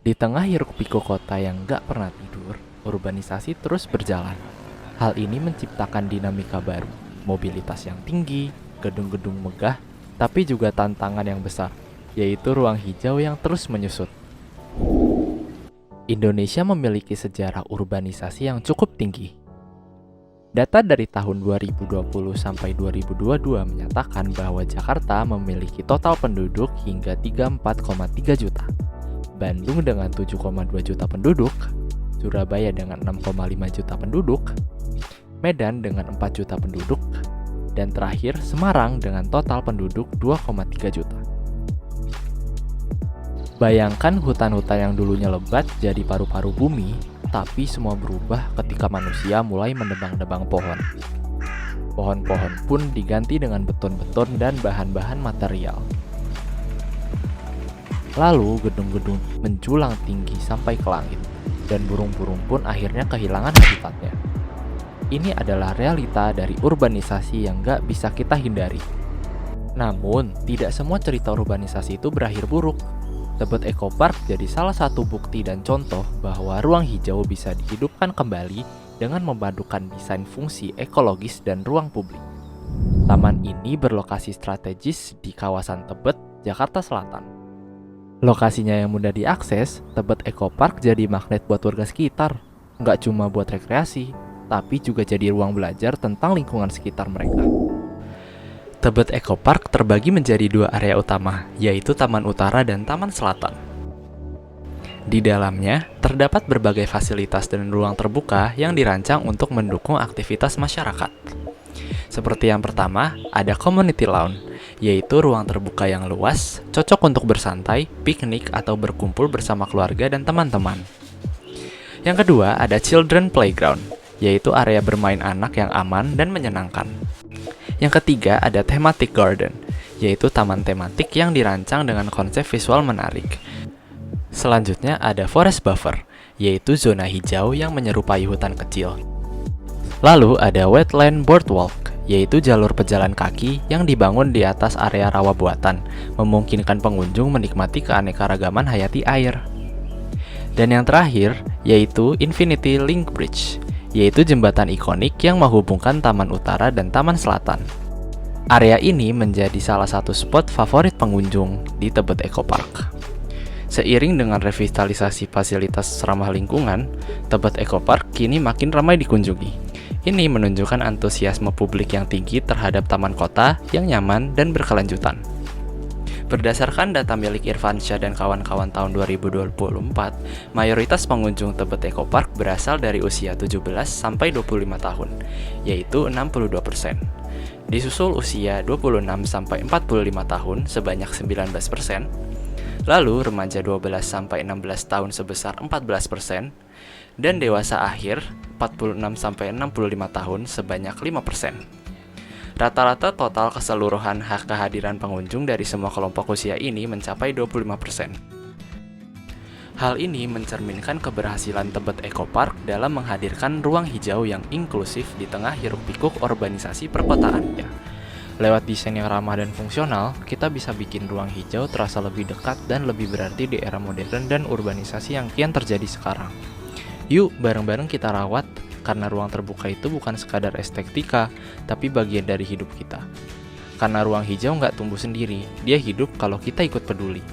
Di tengah hiruk-pikuk kota yang gak pernah tidur, urbanisasi terus berjalan. Hal ini menciptakan dinamika baru, mobilitas yang tinggi, gedung-gedung megah, tapi juga tantangan yang besar, yaitu ruang hijau yang terus menyusut. Indonesia memiliki sejarah urbanisasi yang cukup tinggi. Data dari tahun 2020 sampai 2022 menyatakan bahwa Jakarta memiliki total penduduk hingga 34,3 juta. Bandung dengan 7,2 juta penduduk, Surabaya dengan 6,5 juta penduduk, Medan dengan 4 juta penduduk, dan terakhir Semarang dengan total penduduk 2,3 juta. Bayangkan hutan-hutan yang dulunya lebat jadi paru-paru bumi, tapi semua berubah ketika manusia mulai menebang-nebang pohon. Pohon-pohon pun diganti dengan beton-beton dan bahan-bahan material. Lalu gedung-gedung menjulang tinggi sampai ke langit, dan burung-burung pun akhirnya kehilangan habitatnya. Ini adalah realita dari urbanisasi yang gak bisa kita hindari. Namun, tidak semua cerita urbanisasi itu berakhir buruk. Tebet Eco Park jadi salah satu bukti dan contoh bahwa ruang hijau bisa dihidupkan kembali dengan memadukan desain fungsi ekologis dan ruang publik. Taman ini berlokasi strategis di kawasan Tebet, Jakarta Selatan. Lokasinya yang mudah diakses, Tebet Eco Park jadi magnet buat warga sekitar. Nggak cuma buat rekreasi, tapi juga jadi ruang belajar tentang lingkungan sekitar mereka. Tebet Eco Park terbagi menjadi dua area utama, yaitu Taman Utara dan Taman Selatan. Di dalamnya, terdapat berbagai fasilitas dan ruang terbuka yang dirancang untuk mendukung aktivitas masyarakat. Seperti yang pertama, ada Community Lawn, yaitu ruang terbuka yang luas, cocok untuk bersantai, piknik, atau berkumpul bersama keluarga dan teman-teman. Yang kedua, ada Children Playground, yaitu area bermain anak yang aman dan menyenangkan. Yang ketiga, ada Thematic Garden, yaitu taman tematik yang dirancang dengan konsep visual menarik. Selanjutnya ada Forest Buffer, yaitu zona hijau yang menyerupai hutan kecil. Lalu ada Wetland Boardwalk, yaitu jalur pejalan kaki yang dibangun di atas area rawa buatan, memungkinkan pengunjung menikmati keanekaragaman hayati air. Dan yang terakhir, yaitu Infinity Link Bridge, yaitu jembatan ikonik yang menghubungkan Taman Utara dan Taman Selatan. Area ini menjadi salah satu spot favorit pengunjung di Tebet Eco Park. Seiring dengan revitalisasi fasilitas ramah lingkungan, Tebet Eco Park kini makin ramai dikunjungi. Ini menunjukkan antusiasme publik yang tinggi terhadap taman kota yang nyaman dan berkelanjutan. Berdasarkan data milik Irfansyah dan kawan-kawan tahun 2024, mayoritas pengunjung Tebet Eco Park berasal dari usia 17 sampai 25 tahun, yaitu 62%. Disusul usia 26 sampai 45 tahun sebanyak 19%, lalu remaja 12 sampai 16 tahun sebesar 14%, dan dewasa akhir 46 sampai 65 tahun sebanyak 5%. Rata-rata total keseluruhan hak kehadiran pengunjung dari semua kelompok usia ini mencapai 25%. Hal ini mencerminkan keberhasilan Tebet Eco Park dalam menghadirkan ruang hijau yang inklusif di tengah hiruk-pikuk urbanisasi perkotaan. Lewat desain yang ramah dan fungsional, kita bisa bikin ruang hijau terasa lebih dekat dan lebih berarti di era modern dan urbanisasi yang kian terjadi sekarang. Yuk, bareng-bareng kita rawat, karena ruang terbuka itu bukan sekadar estetika, tapi bagian dari hidup kita. Karena ruang hijau nggak tumbuh sendiri, dia hidup kalau kita ikut peduli.